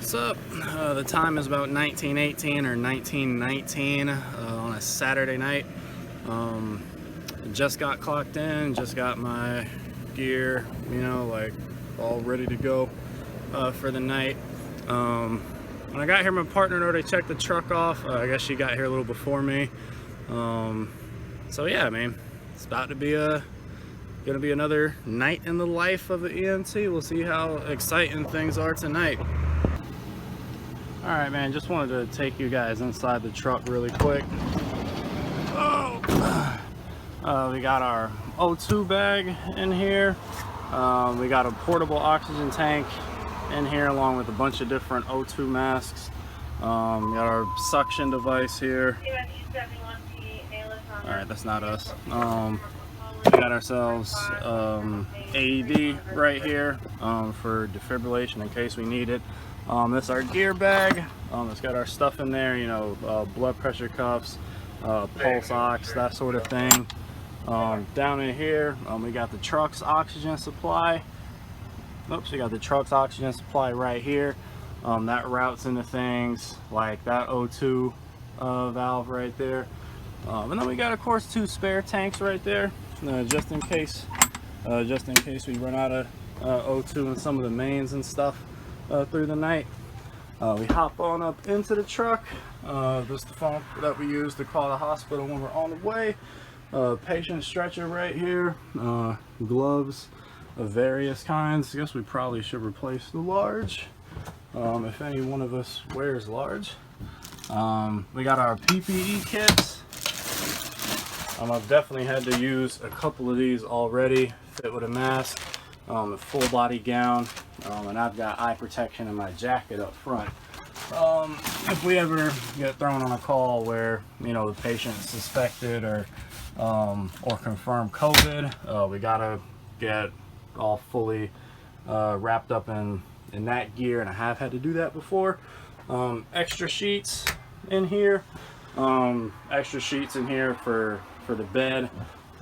What's up? The time is about 1918 or 1919 on a Saturday night. Just got clocked in, just got my gear, like all ready to go for the night. When I got here, my partner already checked the truck off. I guess she got here a little before me. So yeah, man, it's about to be gonna be another night in the life of an EMT. We'll see how exciting things are tonight. All right, man, just wanted to take you guys inside the truck really quick. We got our O2 bag in here. We got a portable oxygen tank in here along with a bunch of different O2 masks. We got our suction device here. All right, that's not us. We got ourselves AED right here for defibrillation in case we need it. This is our gear bag. It's got our stuff in there, blood pressure cuffs, pulse ox, that sort of thing. Down in here, we got the truck's oxygen supply. Oops, we got the truck's oxygen supply right here. That routes into things like that O2 valve right there. And then we got, of course, 2 spare tanks right there, just in case we run out of O2 in some of the mains and stuff through the night. We hop on up into the truck. This is the phone that we use to call the hospital when we're on the way. Patient stretcher right here. Gloves of various kinds. I guess we probably should replace the large if any one of us wears large. We got our Ppe Kits. I've definitely had to use a couple of these already. Fit with a mask, a full body gown, and I've got eye protection in my jacket up front. If we ever get thrown on a call where the patient's suspected or confirmed COVID, we gotta get all fully wrapped up in that gear, and I have had to do that before. Extra sheets in here. Extra sheets in here for the bed.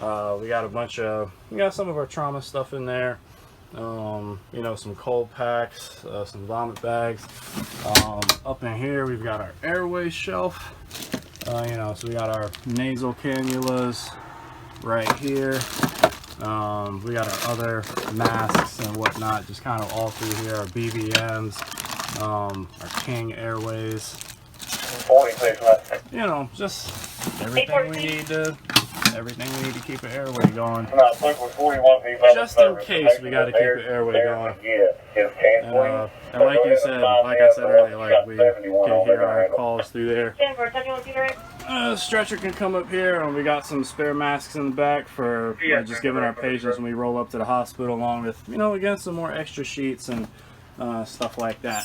We got some of our trauma stuff in there. Some cold packs, some vomit bags. Up in here we've got our Airway Shelf. So we got our nasal cannulas right here. We got our other masks and whatnot, just kind of all through here. Our BBMs, our King Airways. Just everything we need to keep an airway going. Just in case we got to keep an airway going. And like I said earlier, we can hear our calls through there. Stretcher can come up here, and we got some spare masks in the back for just giving our patients when we roll up to the hospital, along with again some more extra sheets and stuff like that.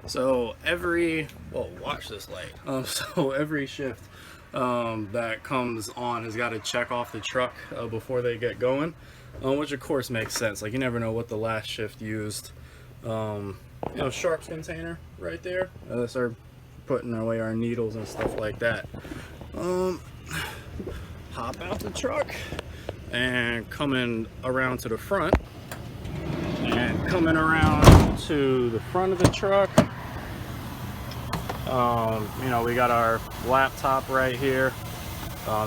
So watch this light. So every shift that comes on has got to check off the truck before they get going, which of course makes sense. Like, you never know what the last shift used. Sharps container right there. That's our putting away our needles and stuff like that. Hop out the truck and coming around to the front, and coming around to the front of the truck. We got our laptop right here.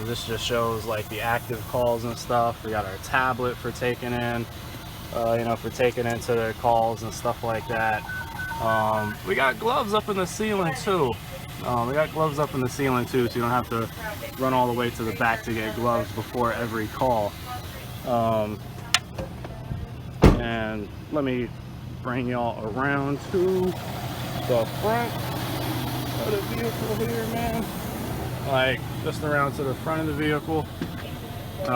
This just shows like the active calls and stuff. We got our tablet for taking in, into the calls and stuff like that. We got gloves up in the ceiling too. So you don't have to run all the way to the back to get gloves before every call. And let me bring y'all around to the front of the vehicle here, man. Like, just around to the front of the vehicle.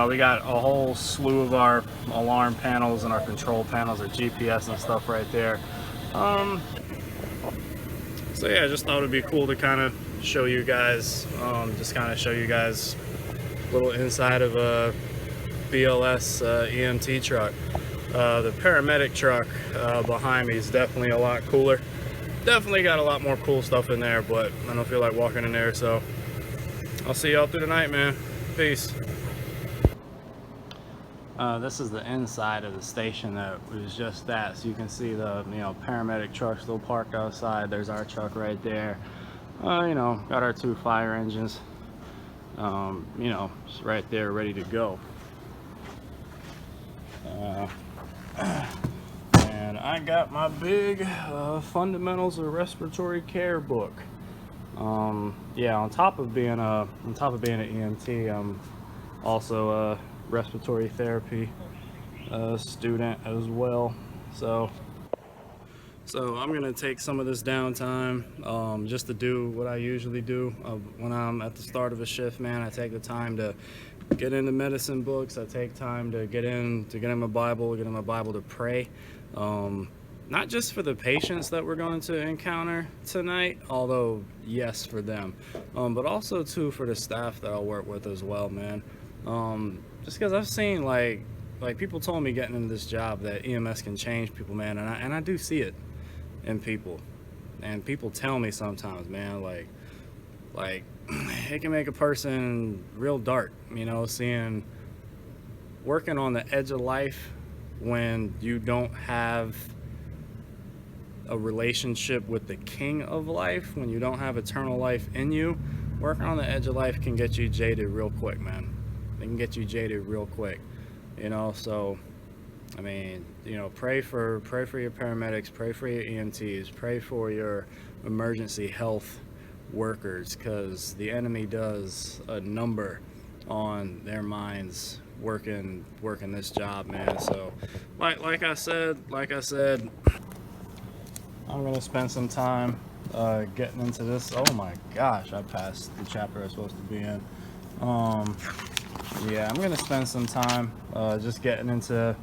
We got a whole slew of our alarm panels and our control panels, our GPS and stuff right there. So yeah, I just thought it'd be cool to kind of show you guys, a little inside of a BLS EMT truck. The paramedic truck behind me is definitely a lot cooler. Definitely got a lot more cool stuff in there, but I don't feel like walking in there, so I'll see y'all through the night, man. Peace. This is the inside of the station that was just that, so you can see the paramedic truck still parked outside. There's our truck right there. Got our 2 fire engines, just right there ready to go. And I got my big fundamentals of respiratory care book. Yeah, on top of being an EMT, I'm also a respiratory therapy student as well. So I'm gonna take some of this downtime just to do what I usually do when I'm at the start of a shift, man. I take the time to get into medicine books. I take time to get in my Bible, to pray. Not just for the patients that we're going to encounter tonight, although yes, for them, but also too for the staff that I'll work with as well, man. Just because I've seen like people told me getting into this job that EMS can change people, man, and I do see it in people, and people tell me sometimes, man, like it can make a person real dark, working on the edge of life when you don't have a relationship with the King of life, when you don't have eternal life in you. Working on the edge of life can get you jaded real quick, man. It can get you jaded real quick, so I mean, pray for your paramedics, pray for your EMTs, pray for your emergency health workers, because the enemy does a number on their minds working this job, man. So like I said, I'm gonna spend some time getting into this. Oh my gosh, I passed the chapter I'm supposed to be in. Yeah, I'm gonna spend some time just getting into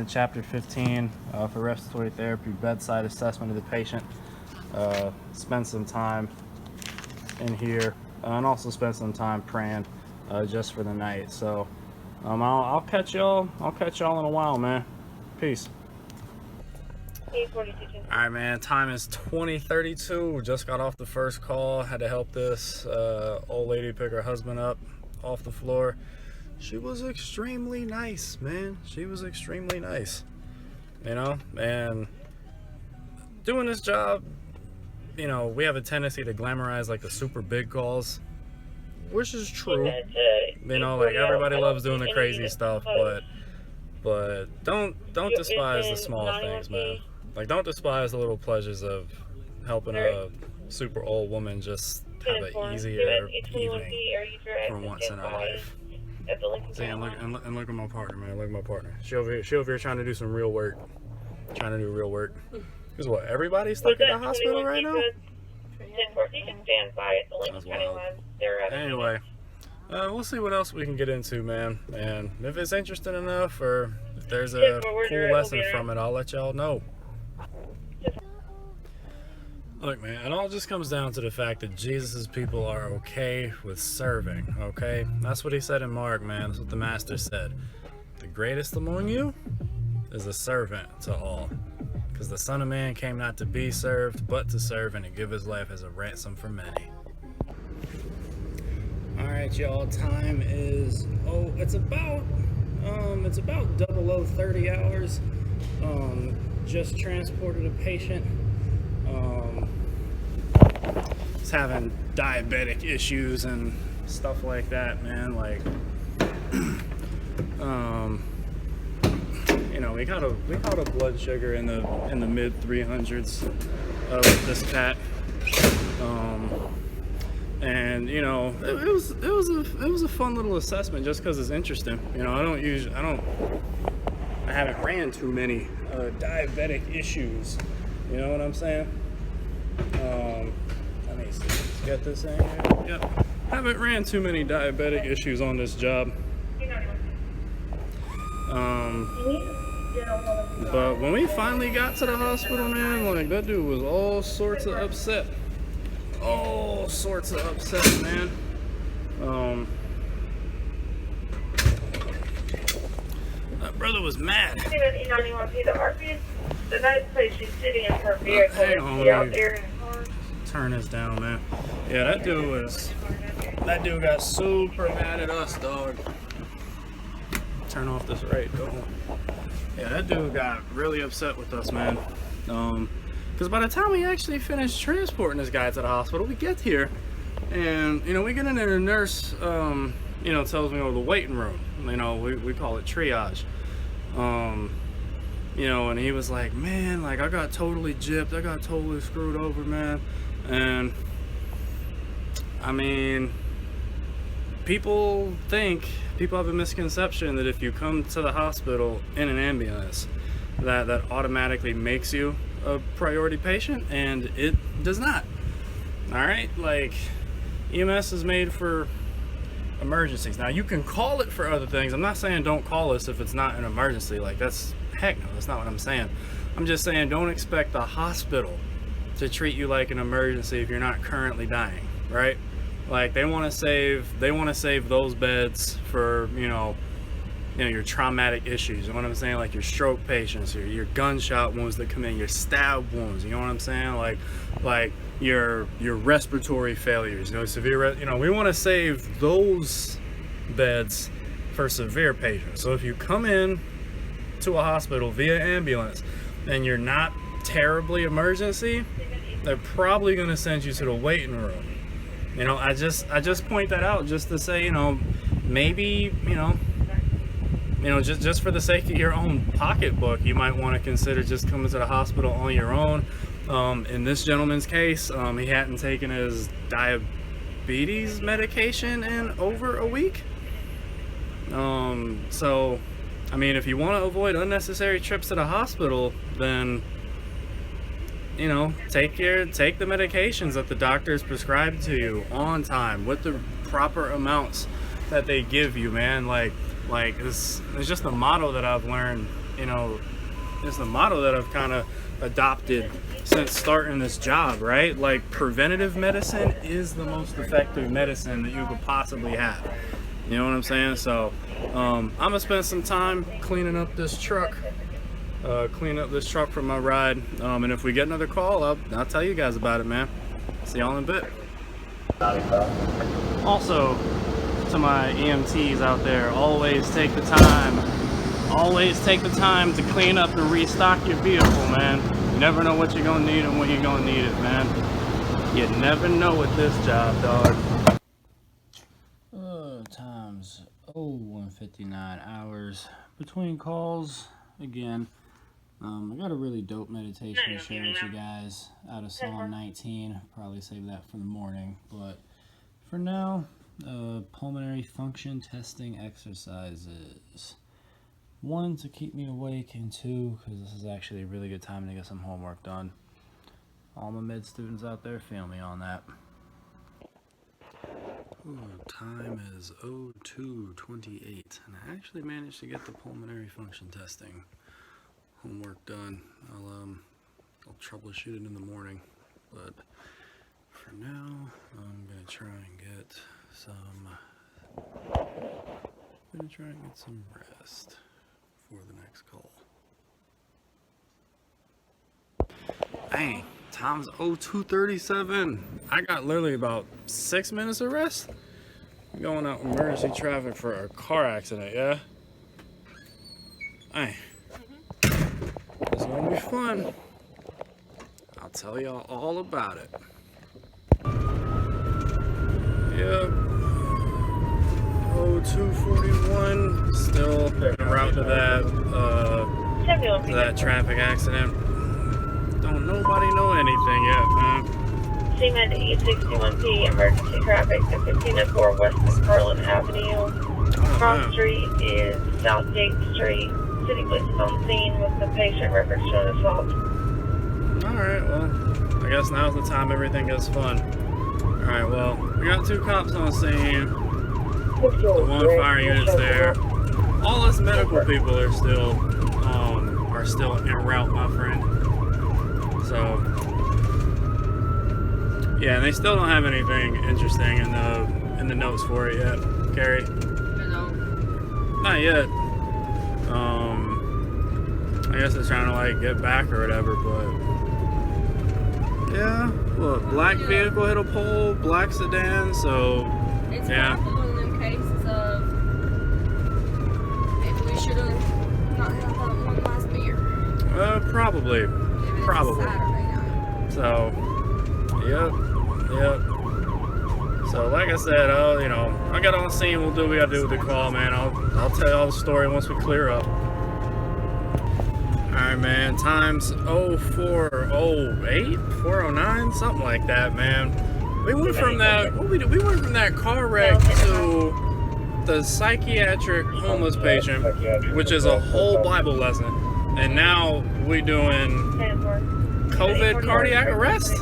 chapter 15 for respiratory therapy, bedside assessment of the patient. Spend some time in here and also spend some time praying just for the night. So I'll catch y'all in a while, man. Peace. Alright, man, time is 20:32. Just got off the first call. Had to help this old lady pick her husband up off the floor. She was extremely nice, man. She was extremely nice, and doing this job, we have a tendency to glamorize like the super big calls, which is true. Like everybody loves doing the crazy stuff, but don't despise the small things, man. Like, don't despise the little pleasures of helping a super old woman just have an easier evening for once in her life. See, and look at my partner, man. Look at my partner. She over here trying to do some real work. Trying to do real work. Because what, everybody's stuck at the hospital right now? That's wild. Anyway, we'll see what else we can get into, man. And if it's interesting enough, or if there's a cool lesson from it, I'll let y'all know. Look, man, it all just comes down to the fact that Jesus' people are okay with serving, okay? That's what he said in Mark, man. That's what the master said. The greatest among you is a servant to all. Because the Son of Man came not to be served, but to serve and to give his life as a ransom for many. Alright, y'all, time is, it's about 0030 hours. Just transported a patient. He's having diabetic issues and stuff like that, man. Like, we got a blood sugar in the mid 300s of this cat, and it was a fun little assessment just because it's interesting. I haven't ran too many diabetic issues. You know what I'm saying? Let me see. Let's get this in here. Yep. Haven't ran too many diabetic issues on this job. But when we finally got to the hospital, man, like, that dude was all sorts of upset. All sorts of upset, man. That brother was mad. You don't even want to see the RPs? The nice place she's sitting in her vehicle. Hang on, out there in the car. Turn this down, man. Yeah, that dude got super mad at us, dog. turn off this right. Yeah, that dude got really upset with us, man. Because by the time we actually finished transporting this guy to the hospital, we get here, and you know, we get in there, the nurse, you know, tells me, oh, the waiting room. You know, we call it triage. You know, and he was like, man, like I got totally gypped, I got totally screwed over, man. And I mean, people have a misconception that if you come to the hospital in an ambulance, that automatically makes you a priority patient, and it does not. All right, like EMS is made for emergencies. Now you can call it for other things. I'm not saying don't call us if it's not an emergency. Like that's heck no, that's not what I'm saying. I'm just saying don't expect the hospital to treat you like an emergency if you're not currently dying, right? Like they want to save those beds for you know your traumatic issues. You know what I'm saying? Like your stroke patients, your gunshot wounds that come in, your stab wounds. You know what I'm saying? Like your respiratory failures. You know, severe. You know, we want to save those beds for severe patients. So if you come in to a hospital via ambulance and you're not terribly emergency, they're probably going to send you to the waiting room. You know, I just point that out just to say, you know, maybe, you know, just for the sake of your own pocketbook, you might want to consider just coming to the hospital on your own. In this gentleman's case, he hadn't taken his diabetes medication in over a week. So, I mean, if you want to avoid unnecessary trips to the hospital, then, you know, take the medications that the doctors prescribed to you on time with the proper amounts that they give you, man. Like it's just a motto that I've learned, you know, it's the motto that I've kind of adopted since starting this job, right? Like preventative medicine is the most effective medicine that you could possibly have. You know what I'm saying? So I'm gonna spend some time cleaning up this truck from my ride, and if we get another call, I'll tell you guys about it, man. See y'all in a bit. Also, to my EMTs out there, always take the time to clean up and restock your vehicle, man. You never know what you're gonna need and when you're gonna need it, man. You never know with this job, dog. Times 1:59 hours between calls again. I got a really dope meditation to share with you guys out of Psalm 19. Probably save that for the morning, but for now, pulmonary function testing exercises. 1, to keep me awake, and 2, because this is actually a really good time to get some homework done. All my med students out there, feel me on that. Ooh, time is 02:28, and I actually managed to get the pulmonary function testing homework done. I'll troubleshoot it in the morning, but for now, I'm gonna try and get some rest for the next call. Dang, time's 02:37. I got literally about 6 minutes of rest. I'm going out emergency traffic for a car accident, yeah? Hey, it's gonna be fun. I'll tell y'all all about it. Yep. 02:41. Still en route to that traffic accident. Don't nobody know anything yet, man. CMed E61P emergency traffic at 1504 West McFarland Avenue. Cross Street is South 8th Street. City police is on scene with the patient records showing assault. Alright, well, I guess now's the time everything gets fun. Alright, well, we got 2 cops on scene. The 1 fire unit's there. All us medical people are still en route, my friend. So, yeah, and they still don't have anything interesting in the notes for it yet, Carrie. No. Not yet. I guess they're trying to like get back or whatever, but yeah. Look, black vehicle hit a pole, black sedan, so It's yeah. possible in them cases of if we should have not had that one last beer. Probably. It's Probably. Saturday night. So, yep. So, like I said, I got on scene. We'll do what we gotta do with the call, man. I'll tell you all the story once we clear up. All right, man. Time's 04:08, 4:09, something like that, man. We went from that. We went from that car wreck to the psychiatric homeless patient, which is a whole Bible lesson, and now we doing COVID cardiac arrest.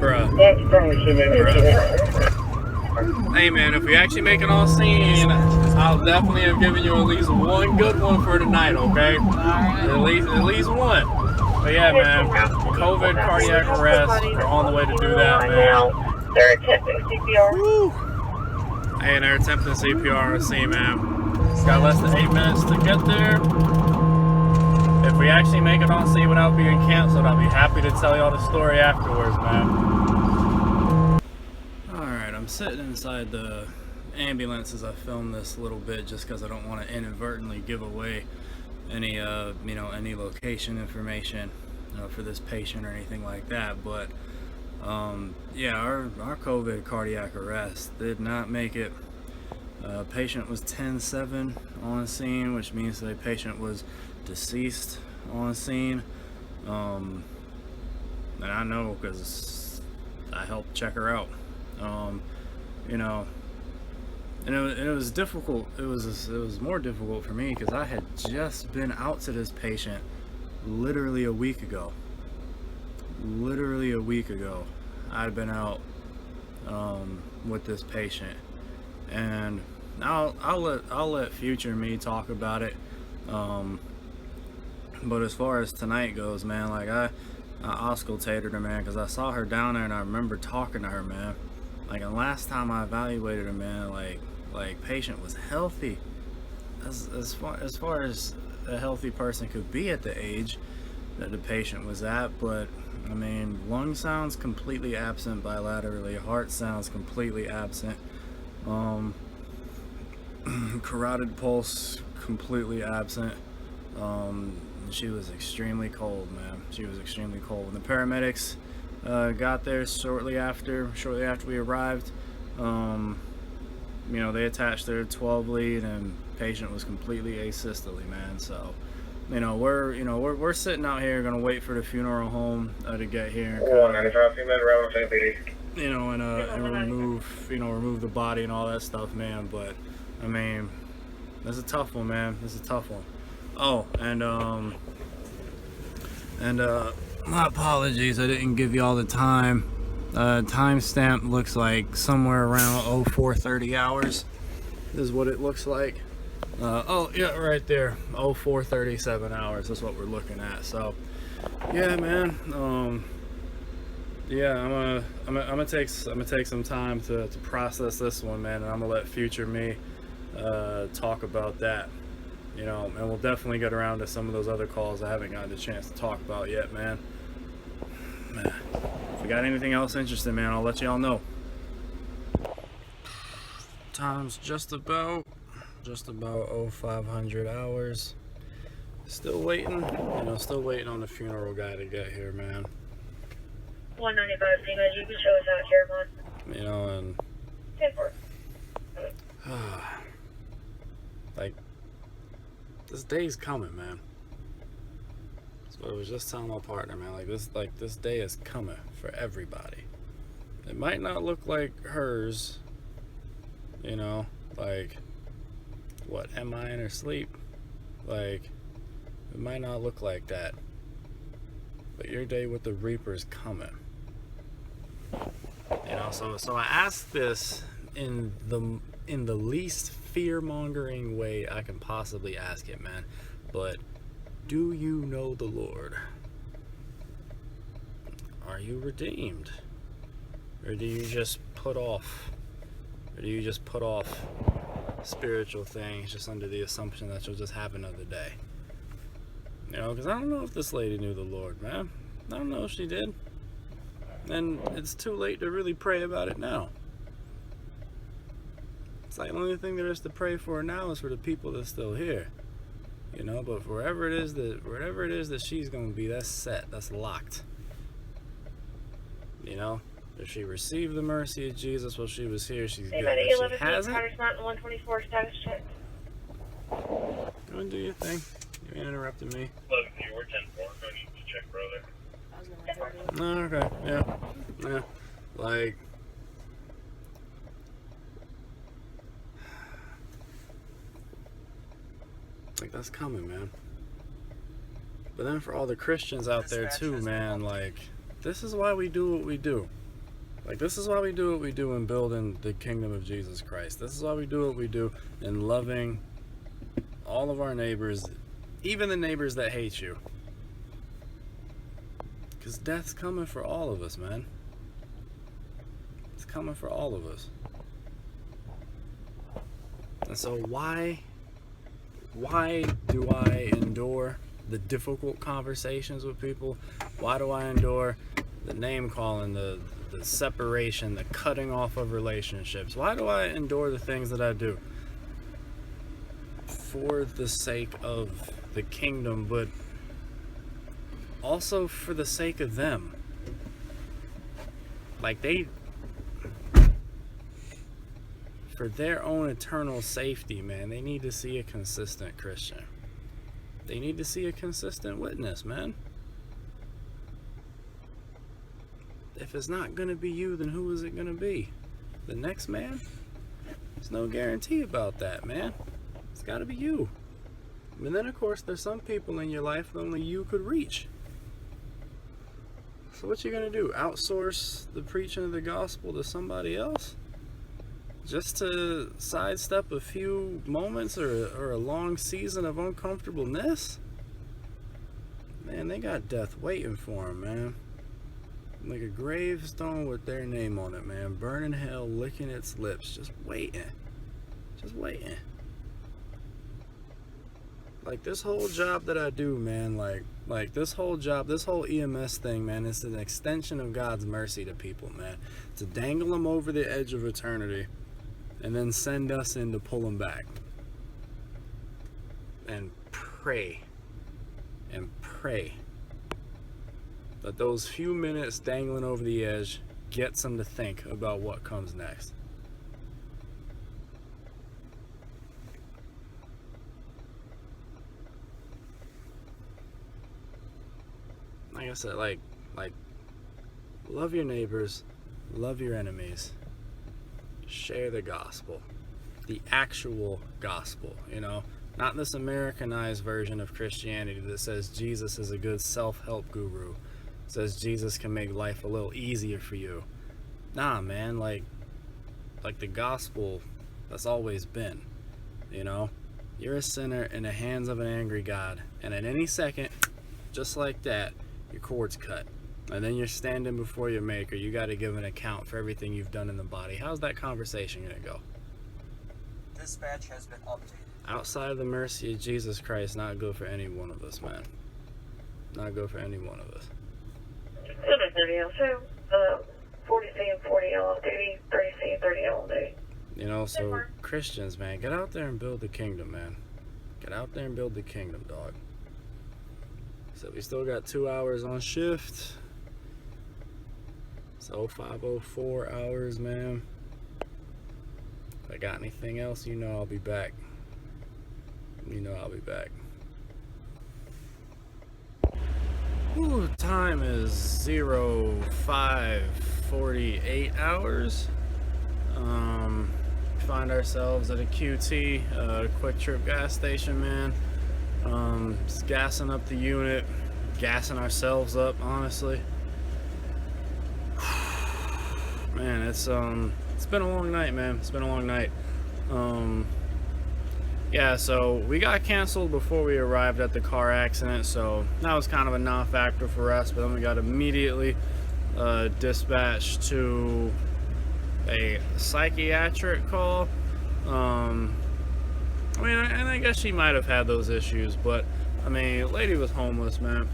Bruh. Hey man, if we actually make it on scene, I'll definitely have given you at least one good one for tonight, okay? At least one. But yeah, man, COVID cardiac arrest. We're on the way to do that, man. They're attempting CPR. Woo. Hey, and they're attempting CPR on scene, man. Got less than 8 minutes to get there. If we actually make it on scene without being canceled, I'll be happy to tell you all the story afterwards, man. Alright, I'm sitting inside the ambulance as I film this little bit just because I don't want to inadvertently give away any, any location information, for this patient or anything like that. But, yeah, our COVID cardiac arrest did not make it. Patient was 10-7 on scene, which means the patient was deceased on scene. And I know because I helped check her out. And it was difficult. It was more difficult for me because I had just been out to this patient literally a week ago. I'd been out with this patient, and I'll let future me talk about it. But as far as tonight goes, man, like I auscultated her, man, because I saw her down there and I remember talking to her, man. Like, and last time I evaluated her, man, like patient was healthy, as far as a healthy person could be at the age that the patient was at. But I mean, lung sounds completely absent bilaterally, heart sounds completely absent, carotid pulse completely absent. She was extremely cold, man. She was extremely cold. When the paramedics got there shortly after we arrived, they attached their 12 lead, and patient was completely asystole, man. So, we're sitting out here gonna wait for the funeral home to get here and remove the body and all that stuff, man. But I mean, that's a tough one, man. This is a tough one. Oh, and my apologies, I didn't give you all the time. Timestamp looks like somewhere around 04:30 hours is what it looks like. Oh yeah, right there, 04:37 hours. That's what we're looking at. So yeah, man. Yeah, I'm gonna take some time to process this one, man, and I'm gonna let future me talk about that. And we'll definitely get around to some of those other calls I haven't gotten a chance to talk about yet, man. If we got anything else interesting, man, I'll let y'all know. Time's just about 0500 hours. Still waiting, still waiting on the funeral guy to get here, man. 195, you can show us out here, man. And 10-4. like, this day's coming, man. That's what I was just telling my partner, man. This day is coming for everybody. It might not look like hers, what, am I in her sleep? It might not look like that. But your day with the Reaper's coming. So I asked this in the least fear-mongering way I can possibly ask it, man. But do you know the Lord? Are you redeemed? Or do you just put off spiritual things just under the assumption that you'll just have another day? Because I don't know if this lady knew the Lord, man. I don't know if she did. And it's too late to really pray about it now. It's like the only thing there is to pray for now is for the people that's still here. You know, but wherever it is that she's gonna be, that's set, that's locked. You know, if she received the mercy of Jesus while she was here, she's good. If she hasn't, Mountain 124 status check. go and do your thing. You ain't interrupting me. Look, you were 10-4. I need to check, brother. I was gonna say that. Oh, okay, yeah. Like, that's coming, man. But then for all the Christians out there too, man, like, this is why we do what we do. Like, this is why we do what we do in building the kingdom of Jesus Christ. This is why we do what we do in loving all of our neighbors, even the neighbors that hate you. Because death's coming for all of us, man. It's coming for all of us. And so why do I endure the difficult conversations with people? Why do I endure the name calling, the separation, the cutting off of relationships? Why do I endure the things that I do? For the sake of the kingdom, but also for the sake of them. Like, for their own eternal safety, man, they need to see a consistent Christian. They need to see a consistent witness, man. If it's not gonna be you, then who is it gonna be? The next man? There's no guarantee about that, man. It's gotta be you. And then, of course, there's some people in your life that only you could reach. So what you gonna do? Outsource the preaching of the gospel to somebody else? Just to sidestep a few moments or a long season of uncomfortableness? Man, they got death waiting for them, man. Like a gravestone with their name on it, man. Burning hell, licking its lips, just waiting. Just waiting. Like, this whole job that I do, man, like this whole job, this whole EMS thing, man, it's an extension of God's mercy to people, man. To dangle them over the edge of eternity and then send us in to pull them back. And pray that those few minutes dangling over the edge gets them to think about what comes next. Like I said, like love your neighbors, love your enemies, share the gospel, the actual gospel, you know, not this Americanized version of Christianity that says Jesus is a good self-help guru, says Jesus can make life a little easier for you. Nah, man, like the gospel that's always been, you know, you're a sinner in the hands of an angry God, and at any second, just like that, your cord's cut, and then you're standing before your maker. You got to give an account for everything you've done in the body. How's that conversation gonna go? Dispatch has been updated. Outside of the mercy of Jesus Christ, not good for any one of us, man. Not good for any one of us. 30 also, 40C and 40 on duty, 30C and 30 on duty. You know, so Christians, man, get out there and build the kingdom, man. Get out there and build the kingdom, dog. So we still got 2 hours on shift. So 504 hours, man. If I got anything else, you know I'll be back. You know I'll be back. Ooh, time is 05:48 hours. Find ourselves at a QT, Quick Trip gas station, man. Just gassing up the unit, gassing ourselves up, honestly. Man, it's been a long night, man. It's been a long night. Yeah, so we got canceled before we arrived at the car accident, so that was kind of a non-factor for us, but then we got immediately dispatched to a psychiatric call. I mean, and I guess she might have had those issues, but I mean, lady was homeless, man.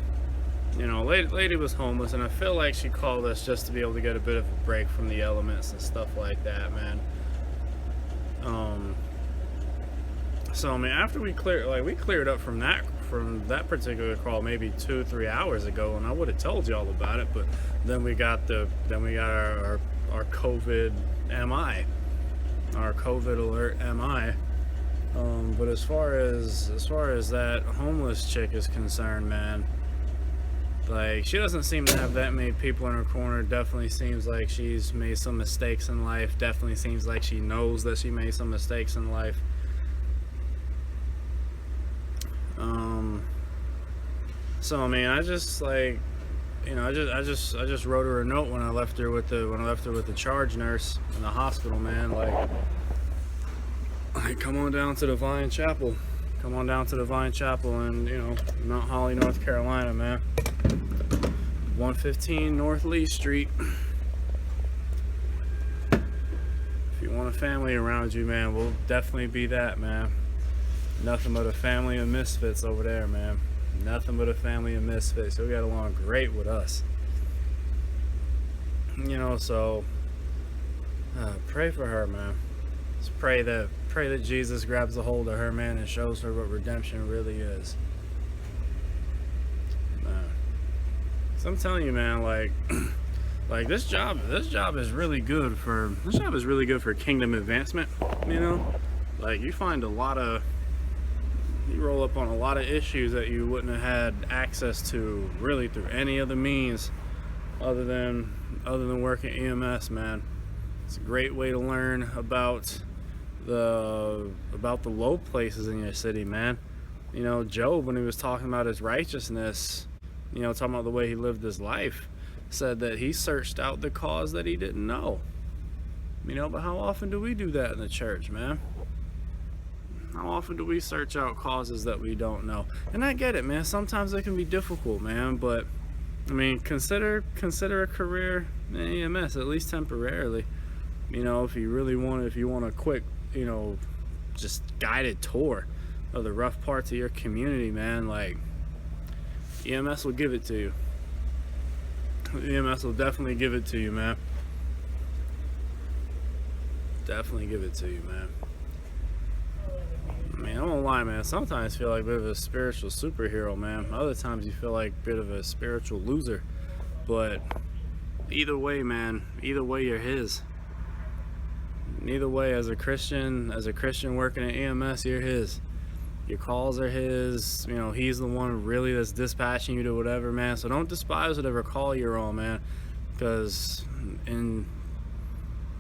You know, lady was homeless, and I feel like she called us just to be able to get a bit of a break from the elements and stuff like that, man. So I mean, after we cleared up from that particular call maybe 2-3 hours ago, and I would have told y'all about it, but then we got our COVID MI, our COVID alert MI. But as far as that homeless chick is concerned, man, like, she doesn't seem to have that many people in her corner. Definitely seems like she's made some mistakes in life. Definitely seems like she knows that she made some mistakes in life. So I mean, I just like, you know, I just wrote her a note when I left her with the charge nurse in the hospital, man. Like, come on down to Divine Chapel. Come on down to Divine Chapel in, you know, Mount Holly, North Carolina, man. 115 North Lee Street. If you want a family around you, man, we'll definitely be that, man. Nothing but a family of misfits over there, man. Nothing but a family of misfits. They got along great with us. You know, so pray for her, man. Just pray that Jesus grabs a hold of her, man, and shows her what redemption really is. So I'm telling you, man, like this job is really good for kingdom advancement. You know, like, you roll up on a lot of issues that you wouldn't have had access to really through any other means other than working EMS, man. It's a great way to learn about the low places in your city, man. You know, Job, when he was talking about his righteousness, you know, talking about the way he lived his life, said that he searched out the cause that he didn't know. You know, but how often do we do that in the church, man? How often do we search out causes that we don't know? And I get it, man. Sometimes it can be difficult, man. But I mean, consider a career in EMS, at least temporarily. You know, if you want a quick, you know, just guided tour of the rough parts of your community, man, like, EMS will give it to you. EMS will definitely give it to you, man. Definitely give it to you, man. I mean, I won't lie, man. Sometimes you feel like a bit of a spiritual superhero, man. Other times you feel like a bit of a spiritual loser. But either way, man, either way, you're his. Either way, as a Christian working at EMS, you're his. Your calls are his. You know, he's the one really that's dispatching you to whatever, man. So don't despise whatever call you're on, man. Because in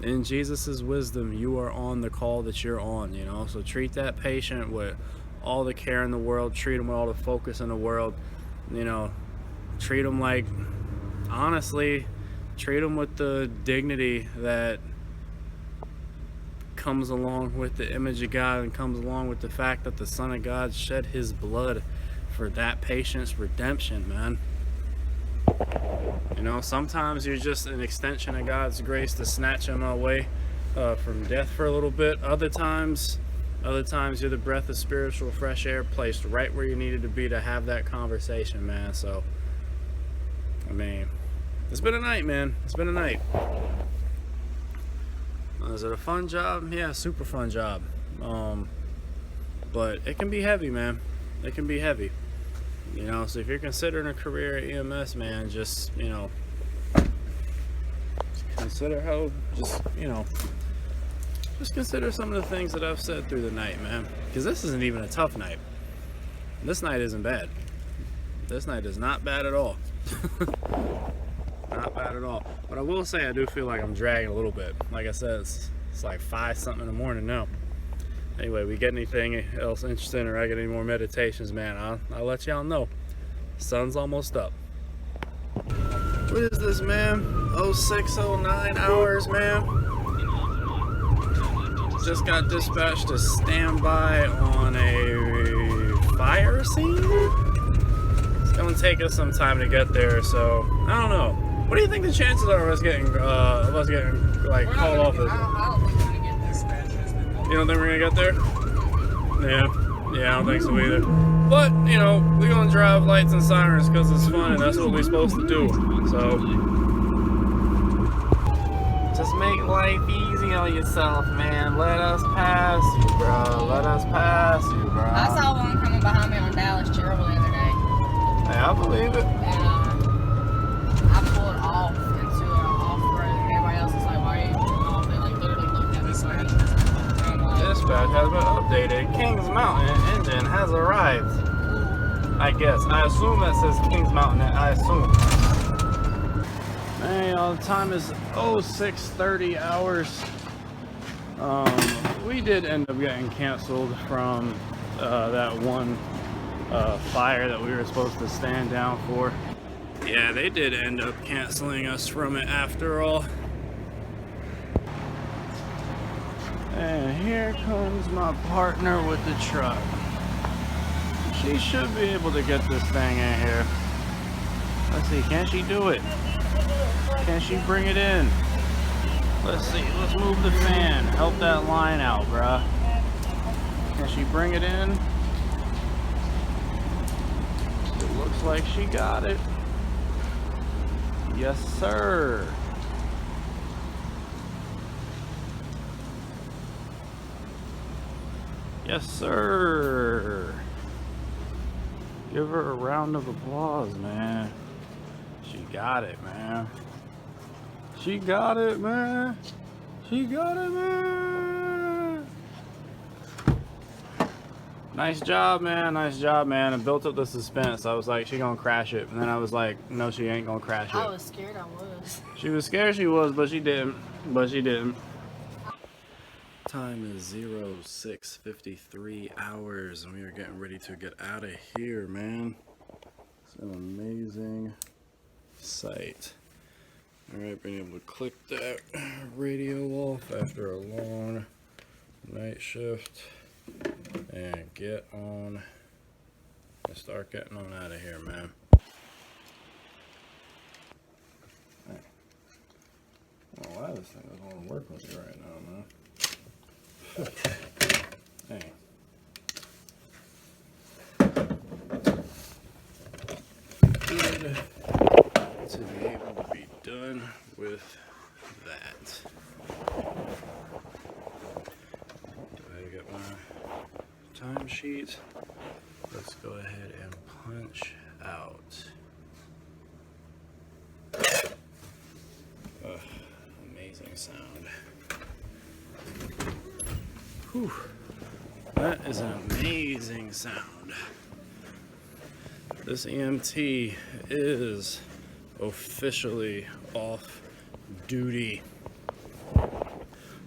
Jesus's wisdom, you are on the call that you're on, you know. So treat that patient with all the care in the world. Treat them with all the focus in the world. You know, treat them like, honestly, treat them with the dignity that comes along with the image of God and comes along with the fact that the Son of God shed his blood for that patient's redemption, man. You know, sometimes you're just an extension of God's grace to snatch him away from death for a little bit. Other times you're the breath of spiritual fresh air placed right where you needed to be to have that conversation, man. So, I mean, it's been a night, man. It's been a night. Is it a fun job? Yeah, super fun job. But it can be heavy, man. It can be heavy. You know, so if you're considering a career at EMS, man, just, you know, consider some of the things that I've said through the night, man. Because this isn't even a tough night. This night isn't bad. This night is not bad at all. Not bad at all. But I will say I do feel like I'm dragging a little bit. Like I said, it's like 5-something in the morning now. Anyway, we get anything else interesting or I get any more meditations, man, I'll let y'all know. Sun's almost up. What is this, man? 0609 hours, man. Just got dispatched to stand by on a fire scene. It's gonna take us some time to get there, so I don't know. What do you think the chances are of us getting like called off? I don't think we're gonna get there. You don't think we're gonna get there? Yeah, I don't think so either. But, you know, we're gonna drive lights and sirens because it's fun and that's what we're supposed to do. So Just make life easy on yourself, man. Let us pass you, bro. Let us pass you, bro. I saw one coming behind me on Dallas Trail the other day. Hey, I believe it. And I pulled off into an off-road. Everybody else is like, why are you pulling off? They like literally looked at me funny. And I'm like, Dispatch has been updated. Kings Mountain engine has arrived. I guess. I assume that says Kings Mountain. I assume. Man, y'all, the time is 06:30 hours. We did end up getting canceled from that one fire that we were supposed to stand down for. Yeah, they did end up canceling us from it after all. And here comes my partner with the truck. She should be able to get this thing in here. Let's see, can she do it? Can she bring it in? Let's see, let's move the fan. Help that line out, bruh. Can she bring it in? It looks like she got it. Yes, sir. Yes, sir. Give her a round of applause, man. She got it, man. She got it, man. She got it, man. Nice job, man. Nice job, man. I built up the suspense. I was like, she gonna crash it. And then I was like, no, she ain't gonna crash it. I was scared I was. She was scared she was, but she didn't. But she didn't. Time is 06:53 hours, and we are getting ready to get out of here, man. It's an amazing sight. Alright, being able to click that radio off after a long night shift and get on and start getting on out of here, man. I don't know why this thing doesn't want to work with me right now, man. Hey. Good to be able to be done with that. I got my timesheet. Let's go ahead and punch out. Amazing sound. Whew. That is an amazing sound. This EMT is officially off duty.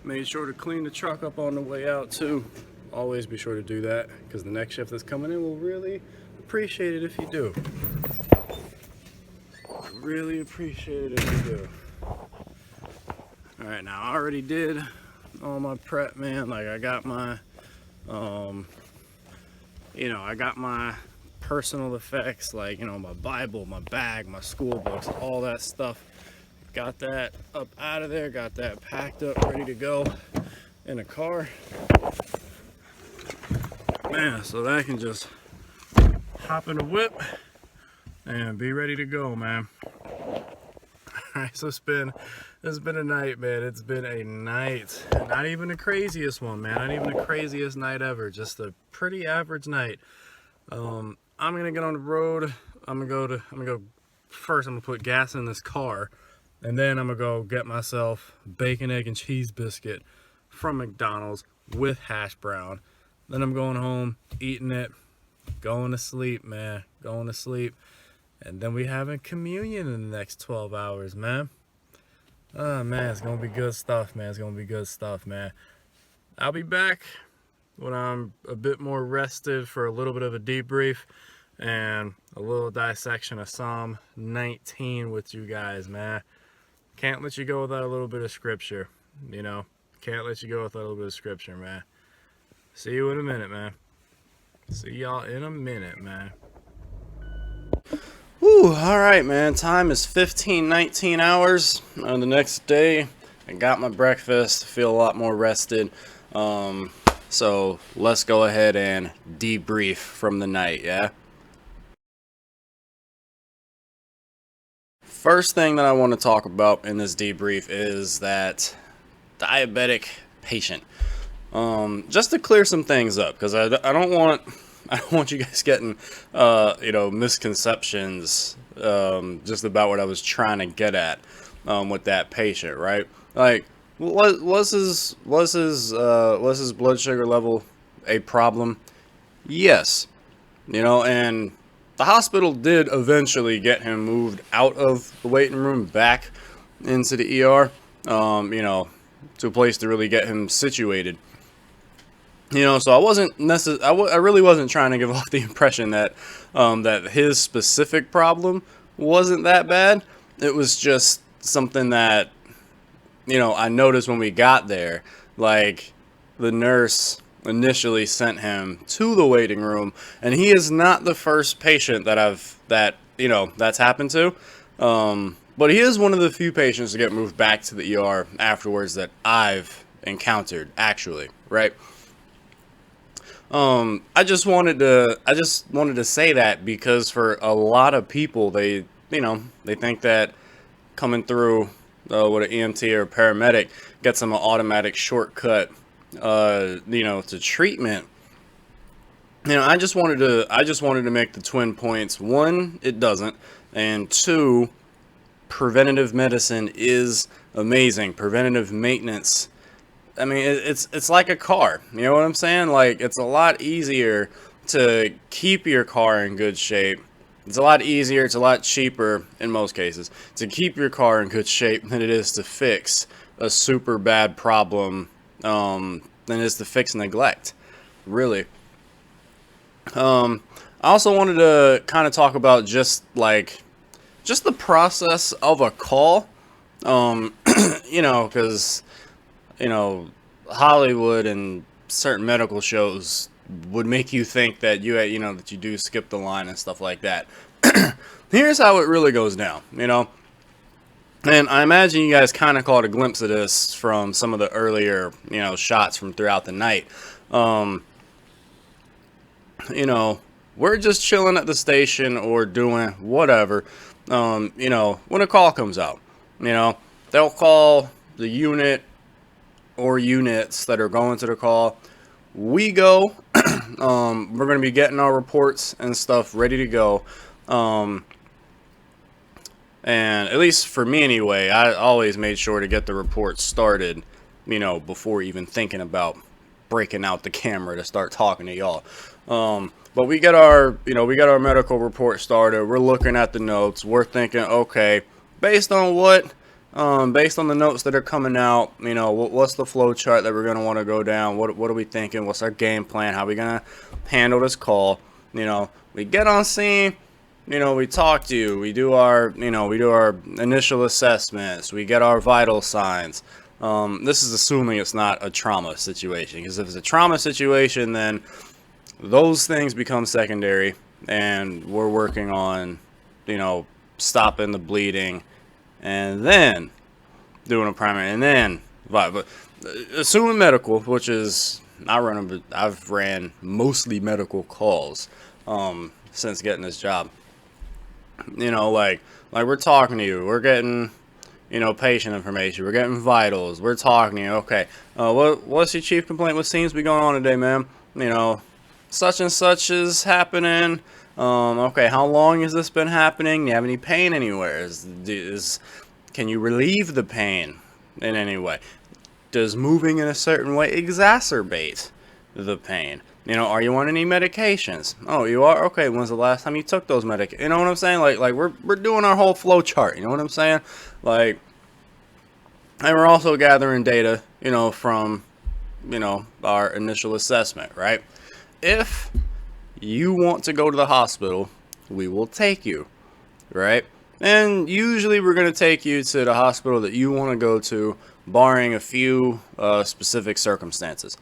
Made sure to clean the truck up on the way out too. Always be sure to do that, because the next shift that's coming in will really appreciate it if you do. Really appreciate it if you do. Alright, now I already did all my prep, man. Like I got my I got my personal effects, like, my Bible, my bag, my school books, all that stuff. Got that up out of there, got that packed up, ready to go in a car. Man, so that I can just hop in the whip and be ready to go, man. Alright, so it's been a night, man. It's been a night. Not even the craziest one, man. Not even the craziest night ever. Just a pretty average night. I'm gonna get on the road. I'm gonna go first. I'm gonna put gas in this car, and then I'm gonna go get myself bacon, egg, and cheese biscuit from McDonald's with hash brown. Then I'm going home, eating it, going to sleep, man. Going to sleep. And then we having communion in the next 12 hours, man. Oh, man, it's going to be good stuff, man. It's going to be good stuff, man. I'll be back when I'm a bit more rested for a little bit of a debrief and a little dissection of Psalm 19 with you guys, man. Can't let you go without a little bit of scripture, Can't let you go without a little bit of scripture, man. See you in a minute, man. See y'all in a minute, man. Whew, alright, man. Time is 19 hours on the next day. I got my breakfast, feel a lot more rested. So let's go ahead and debrief from the night, yeah? First thing that I want to talk about in this debrief is that diabetic patient. Just to clear some things up, because I don't want you guys getting misconceptions just about what I was trying to get at with that patient, right? Like, was his blood sugar level a problem? Yes, and the hospital did eventually get him moved out of the waiting room back into the ER, to a place to really get him situated. So I wasn't I really wasn't trying to give off the impression that that his specific problem wasn't that bad. It was just something that I noticed when we got there. Like, the nurse initially sent him to the waiting room, and he is not the first patient that's happened to. But he is one of the few patients to get moved back to the ER afterwards that I've encountered, actually, right? I just wanted to say that because for a lot of people, they think that coming through with an EMT or a paramedic gets them an automatic shortcut, to treatment. I just wanted to make the twin points. One, it doesn't, and two, preventative medicine is amazing. Preventative maintenance, I mean, it's like a car. You know what I'm saying? Like, it's a lot easier to keep your car in good shape. It's a lot easier, it's a lot cheaper in most cases to keep your car in good shape than it is to fix a super bad problem, than it is to fix neglect, really. I also wanted to kind of talk about just the process of a call, because Hollywood and certain medical shows would make you think that that you do skip the line and stuff like that. Here's how it really goes down, and I imagine you guys kind of caught a glimpse of this from some of the earlier shots from throughout the night. We're just chilling at the station or doing whatever, when a call comes out. They'll call the unit or units that are going to the call. We go. We're going to be getting our reports and stuff ready to go. And at least for me anyway, I always made sure to get the report started, before even thinking about breaking out the camera to start talking to y'all. But we get our medical report started. We're looking at the notes. We're thinking, okay, based on the notes that are coming out, what's the flow chart that we're going to want to go down? What are we thinking? What's our game plan? How are we going to handle this call? We get on scene, we talk to you. We do our initial assessments. We get our vital signs. This is assuming it's not a trauma situation, because if it's a trauma situation, then those things become secondary, and we're working on, stopping the bleeding, and then doing a primary, and then but assuming medical, which is I've ran mostly medical calls since getting this job. Like we're talking to you, we're getting patient information, we're getting vitals, we're talking to you. Okay, what's your chief complaint? What seems to be going on today, ma'am? Such and such is happening. Okay, how long has this been happening? Do you have any pain anywhere? Can you relieve the pain in any way? Does moving in a certain way exacerbate the pain? Are you on any medications? Oh, you are? Okay, when's the last time you took those medications? You know what I'm saying? Like we're doing our whole flow chart, you know what I'm saying? And we're also gathering data, from, our initial assessment, right? If you want to go to the hospital, we will take you, right? And usually we're going to take you to the hospital that you want to go to, barring a few specific circumstances.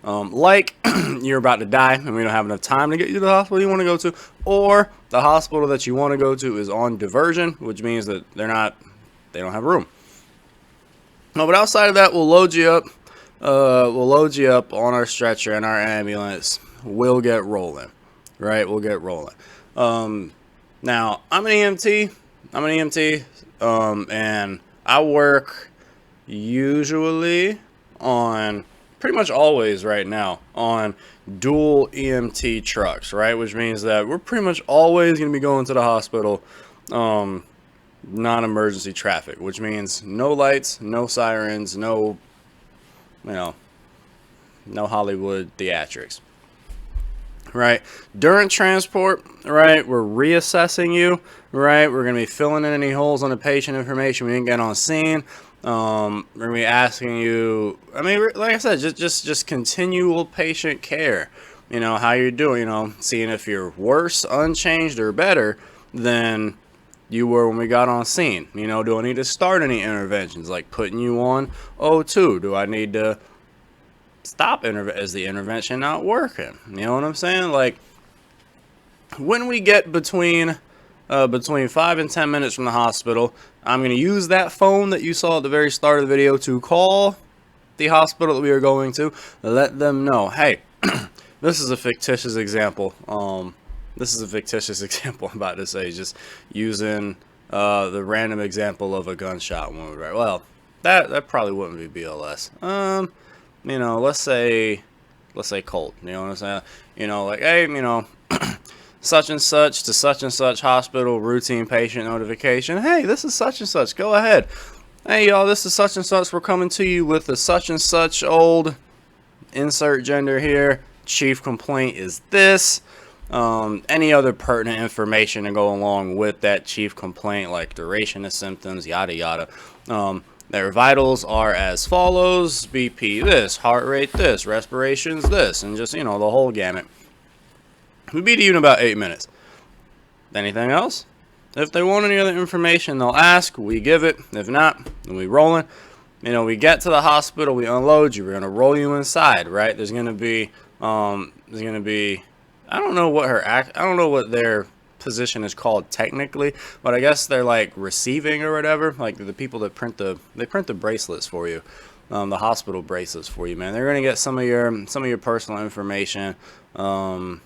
Like you're about to die and we don't have enough time to get you to the hospital you want to go to, or the hospital that you want to go to is on diversion, which means that they don't have room. No, but outside of that, we'll load you up. On our stretcher and our ambulance. We'll get rolling, right? We'll get rolling. Now, I'm an EMT. and I work usually on, pretty much always right now, on dual EMT trucks, right? Which means that we're pretty much always going to be going to the hospital, non-emergency traffic, which means no lights, no sirens, no, no Hollywood theatrics. Right, during transport, right, we're reassessing you, right, we're going to be filling in any holes on the patient information we didn't get on scene. We're going to be asking you, I mean, like I said, just continual patient care, how you're doing, seeing if you're worse, unchanged, or better than you were when we got on scene. Do I need to start any interventions, like putting you on O2? Do I need to stop is the intervention not working? You know what I'm saying? Like, when we get between 5 and 10 minutes from the hospital, I'm going to use that phone that you saw at the very start of the video to call the hospital that we are going to, let them know, hey, this is a fictitious example. This is a fictitious example I'm about to say, just using the random example of a gunshot wound, right? Well, that probably wouldn't be BLS. Let's say cold, you know what I'm saying? Like, hey, such and such to such and such hospital, routine patient notification. Hey, this is such and such, go ahead. Hey, y'all, this is such and such. We're coming to you with the such and such old, insert gender here. Chief complaint is this. Any other pertinent information to go along with that chief complaint, like duration of symptoms, yada yada. Their vitals are as follows: BP this, heart rate this, respirations this, and just, the whole gamut. We'll be to you in about 8 minutes. Anything else? If they want any other information, they'll ask, we give it. If not, then we roll it. We get to the hospital, we unload you, we're gonna roll you inside, right? There's gonna be I don't know what their position is called technically, but I guess they're like receiving or whatever, like the people that print the bracelets for you, the hospital bracelets for you, man. They're gonna get some of your personal information, and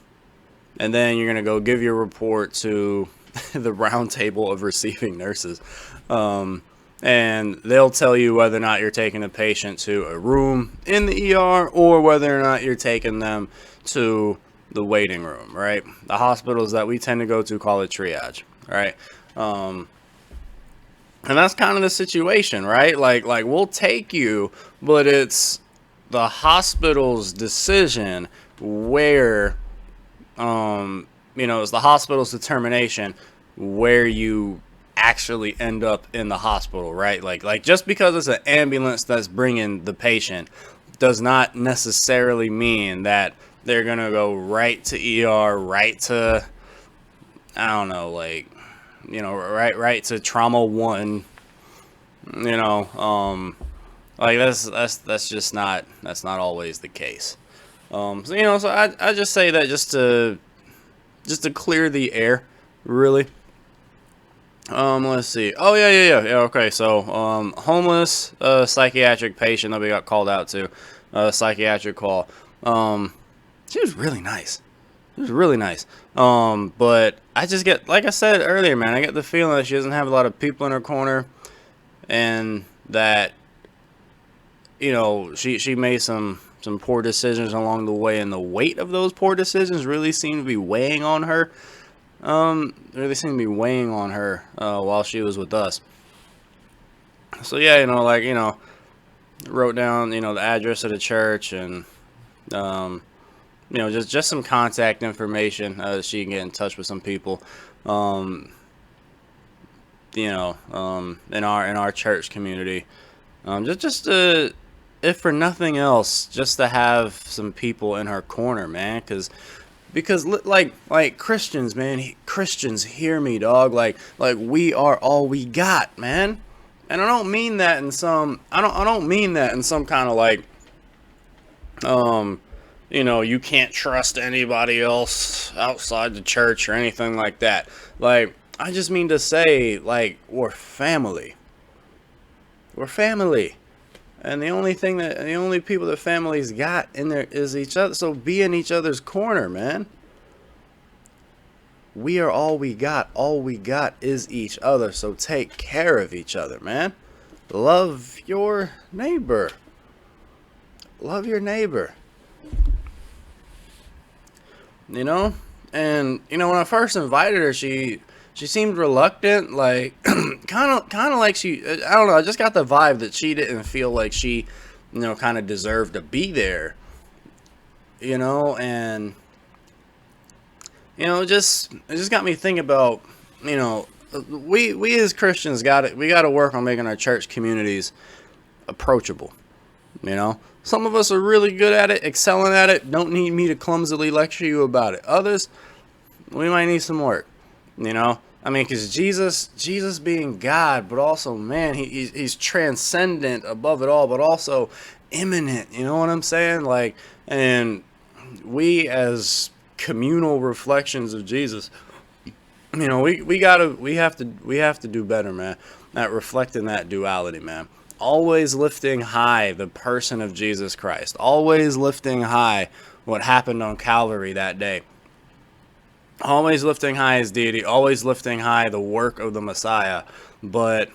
then you're gonna go give your report to the round table of receiving nurses, and they'll tell you whether or not you're taking a patient to a room in the ER or whether or not you're taking them to the waiting room, right? The hospitals that we tend to go to call it triage, right? And that's kind of the situation, right? Like we'll take you, but it's the hospital's decision where, it's the hospital's determination where you actually end up in the hospital, right? Like just because it's an ambulance that's bringing the patient does not necessarily mean that they're gonna go right to ER, right to, I don't know, like, right to trauma 1, like that's just not always the case. So I just say that just to clear the air, really. Let's see. Oh yeah. Okay, so homeless psychiatric patient that we got called out to, psychiatric call. She was really nice. But I just get, like I said earlier, man, I get the feeling that she doesn't have a lot of people in her corner, and that, she made some poor decisions along the way, and the weight of those poor decisions really seemed to be weighing on her. While she was with us. So yeah, wrote down, the address of the church, and just some contact information, she can get in touch with some people, in our church community, just if for nothing else, just to have some people in her corner, man, because like Christians, man, Christians, hear me, dog, like we are all we got, man. And I don't mean that in some kind of like, you can't trust anybody else outside the church or anything like that. Like, I just mean to say, like, we're family. And the only people that families got in there is each other. So be in each other's corner, man. We are all we got. All we got is each other. So take care of each other, man. Love your neighbor. Love your neighbor. You know? And, you know, when I first invited her, she seemed reluctant, like, kind of like she, I don't know, I just got the vibe that she didn't feel like she, you know, kind of deserved to be there. You know, and, you know, it just got me thinking about, you know, we as Christians we got to work on making our church communities approachable. You know, some of us are really good at it, excelling at it, don't need me to clumsily lecture you about it. Others, we might need some work. You know, I mean, because Jesus being God, but also, man, he's transcendent above it all, but also immanent. You know what I'm saying? Like, and we as communal reflections of Jesus, you know, we have to do better, man, at reflecting that duality, man. Always lifting high the person of Jesus Christ. Always lifting high what happened on Calvary that day. Always lifting high his deity. Always lifting high the work of the Messiah. But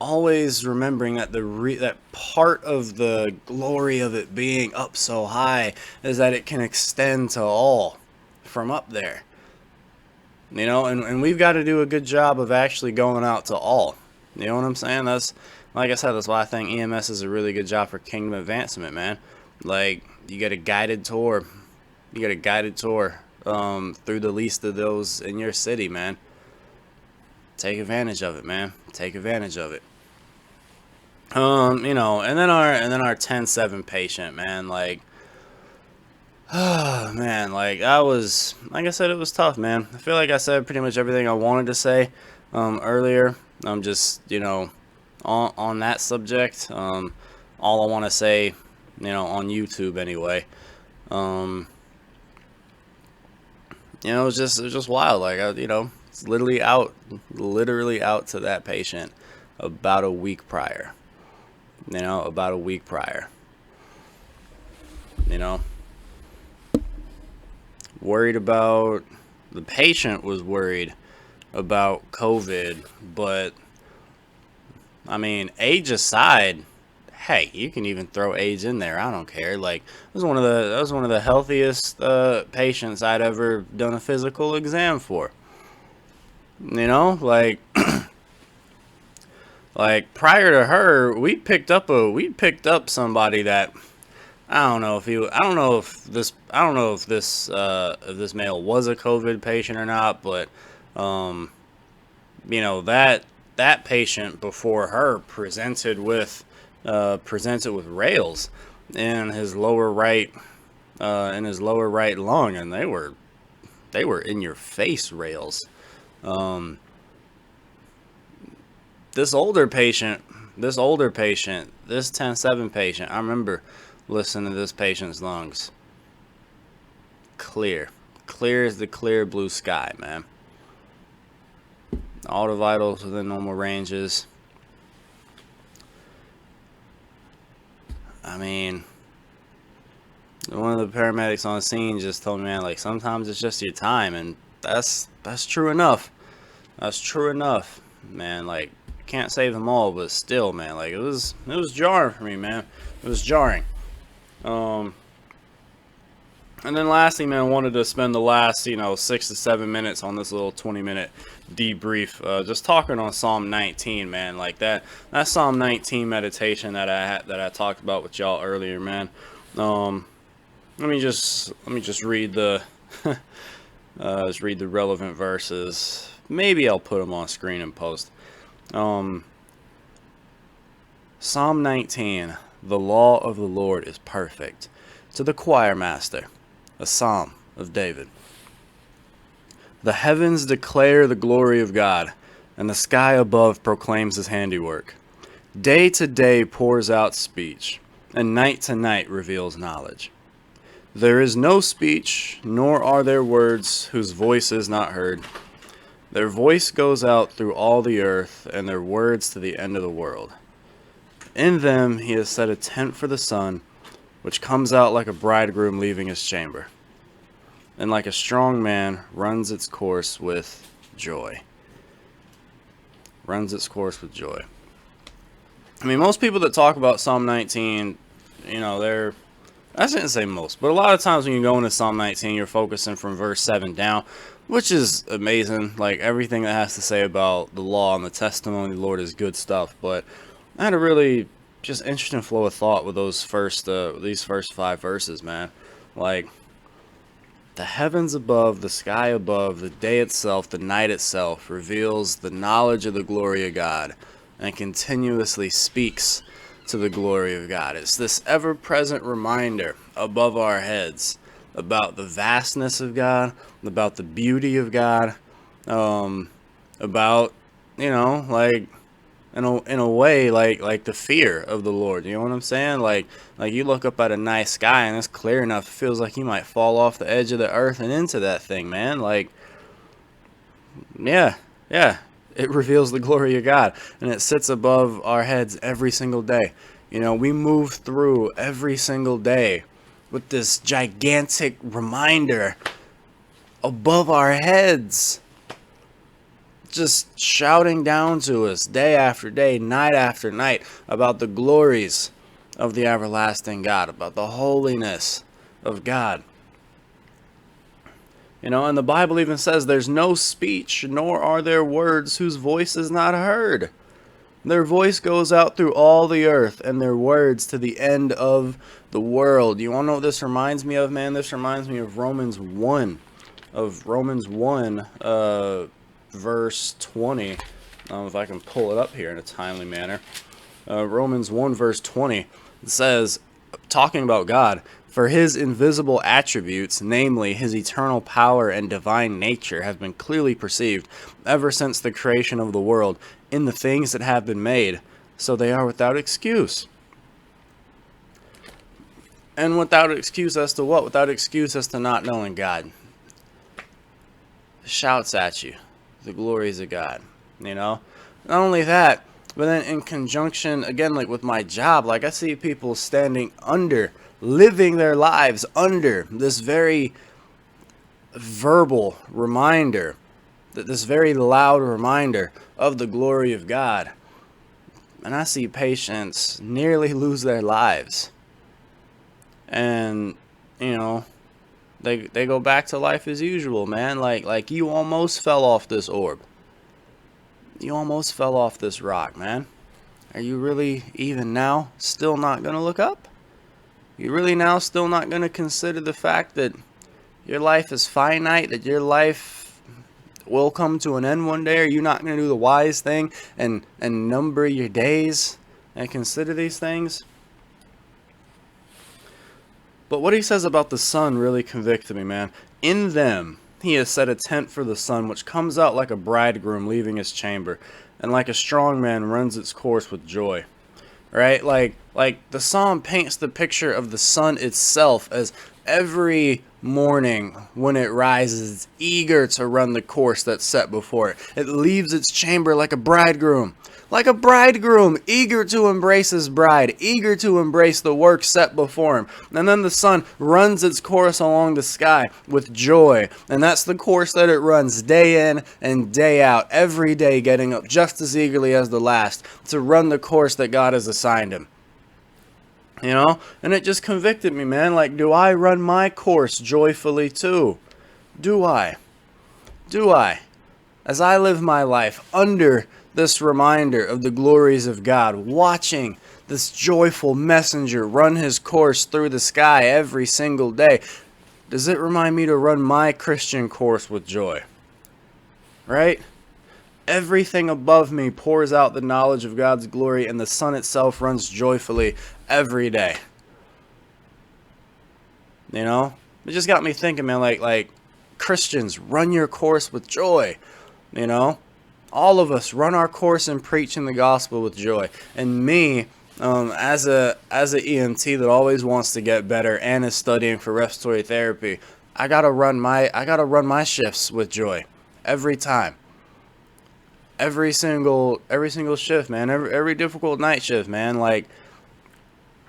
always remembering that that part of the glory of it being up so high is that it can extend to all from up there. You know, and we've got to do a good job of actually going out to all. You know what I'm saying? That's, like I said, that's why I think EMS is a really good job for kingdom advancement, man. Like, you get a guided tour. You get a guided tour through the least of those in your city, man. Take advantage of it, man. Take advantage of it. You know, and then our 10-7 patient, man, like, oh, man, like, like I said, it was tough, man. I feel like I said pretty much everything I wanted to say earlier. I'm just, you know, on that subject, all I want to say, you know, on YouTube anyway, you know, it was just wild. Like, you know, it's literally out to that patient about a week prior. You know, about a week prior. You know, the patient was worried about COVID, but I mean, age aside, hey, you can even throw age in there. I don't care. Like, that was one of the healthiest patients I'd ever done a physical exam for. You know, like, like prior to her, we picked up somebody that I don't know if this male was a COVID patient or not, but you know, that patient before her presented with rails in his lower right lung, and they were in your face rails. This older patient, this 10-7 patient, I remember listening to this patient's lungs. Clear as the clear blue sky, man. All the vitals within normal ranges. I mean, one of the paramedics on scene just told me, man, like, sometimes it's just your time, and that's true enough. That's true enough, man. Like, can't save them all, but still, man, like, it was jarring for me, man. It was jarring. And then lastly, man, I wanted to spend the last, 6 to 7 minutes on this little 20-minute debrief, just talking on Psalm 19, man. Like that Psalm 19 meditation that I talked about with y'all earlier, man. Let me just read the relevant verses. Maybe I'll put them on screen and post. Psalm 19, the law of the Lord is perfect. To the choir master, a psalm of David. The heavens declare the glory of God, and the sky above proclaims his handiwork. Day to day pours out speech, and night to night reveals knowledge. There is no speech, nor are there words whose voice is not heard. Their voice goes out through all the earth, and their words to the end of the world. In them he has set a tent for the sun, which comes out like a bridegroom leaving his chamber. and like a strong man runs its course with joy. Runs its course with joy. I mean, most people that talk about Psalm 19, you know, I shouldn't say most, but a lot of times when you go into Psalm 19, you're focusing from verse 7 down, which is amazing. Like, everything that has to say about the law and the testimony of the Lord is good stuff. But I had a really just interesting flow of thought with these first 5 verses, man. Like, the heavens above, the sky above, the day itself, the night itself reveals the knowledge of the glory of God and continuously speaks to the glory of God. It's this ever-present reminder above our heads about the vastness of God, about the beauty of God, about, you know, like, in a way, like the fear of the Lord. You know what I'm saying? Like you look up at a nice sky and it's clear enough, it feels like you might fall off the edge of the earth and into that thing, man. Like, yeah, it reveals the glory of God, and it sits above our heads every single day. You know, we move through every single day with this gigantic reminder above our heads, just shouting down to us day after day, night after night, about the glories of the everlasting God, about the holiness of God. You know, and the Bible even says there's no speech, nor are there words whose voice is not heard. Their voice goes out through all the earth, and their words to the end of the world. You want to know what this reminds me of, man? This reminds me of Romans 1. Verse 20, if I can pull it up here in a timely manner. Romans 1 verse 20 says, talking about God, for his invisible attributes, namely his eternal power and divine nature, have been clearly perceived ever since the creation of the world in the things that have been made, so they are without excuse. And without excuse as to what? Without excuse as to not knowing God. Shouts at you the glories of God, you know. Not only that, but then in conjunction, again, like with my job, like I see people standing under, living their lives under this very verbal reminder, this very loud reminder of the glory of God. And I see patients nearly lose their lives. And, you know, They go back to life as usual, man. Like you almost fell off this orb. You almost fell off this rock, man. Are you really even now still not going to look up? You really now still not going to consider the fact that your life is finite, that your life will come to an end one day? Are you not going to do the wise thing and number your days and consider these things? But what he says about the sun really convicted me, man. In them he has set a tent for the sun, which comes out like a bridegroom leaving his chamber, and like a strong man runs its course with joy. Right? Like the psalm paints the picture of the sun itself as every morning when it rises, it's eager to run the course that's set before it. It leaves its chamber like a bridegroom, eager to embrace his bride, eager to embrace the work set before him. And then the sun runs its course along the sky with joy. And that's the course that it runs day in and day out, every day getting up just as eagerly as the last to run the course that God has assigned him. You know? And it just convicted me, man. Like, do I run my course joyfully too? Do I? As I live my life under this reminder of the glories of God, watching this joyful messenger run his course through the sky every single day, does it remind me to run my Christian course with joy? Right? Everything above me pours out the knowledge of God's glory, and the sun itself runs joyfully every day. You know? It just got me thinking, man, like Christians, run your course with joy. You know? All of us run our course in preaching the gospel with joy. And me, as a EMT that always wants to get better and is studying for respiratory therapy, I gotta run my shifts with joy every time. Every single shift, man. Every difficult night shift, man. Like,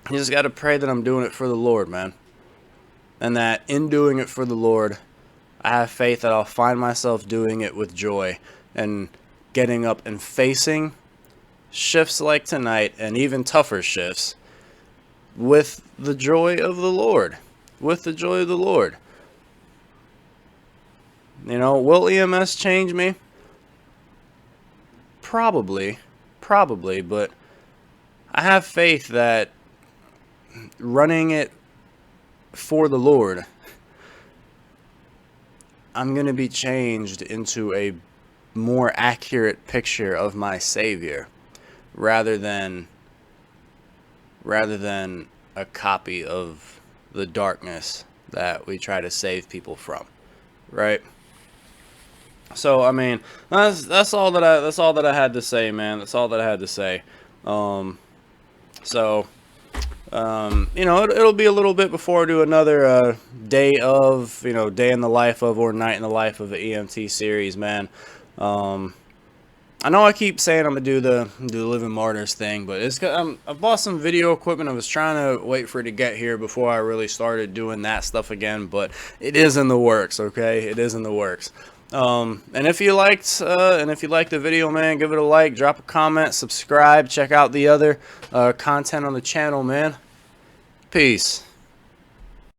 you just gotta pray that I'm doing it for the Lord, man. And that in doing it for the Lord, I have faith that I'll find myself doing it with joy and getting up and facing shifts like tonight and even tougher shifts with the joy of the Lord. With the joy of the Lord. You know, will EMS change me? Probably, but I have faith that running it for the Lord, I'm going to be changed into a more accurate picture of my Savior rather than a copy of the darkness that we try to save people from, right? So I mean, that's all that I had to say, man. That's all that I had to say. You know, it'll be a little bit before I do another day in the life of or night in the life of the EMT series, man. I know I keep saying I'm gonna do the Living Martyrs thing, but I bought some video equipment. I was trying to wait for it to get here before I really started doing that stuff again, but it is in the works. Okay, it is in the works. And if you liked the video, man, give it a like, drop a comment, subscribe, check out the other content on the channel, man. Peace.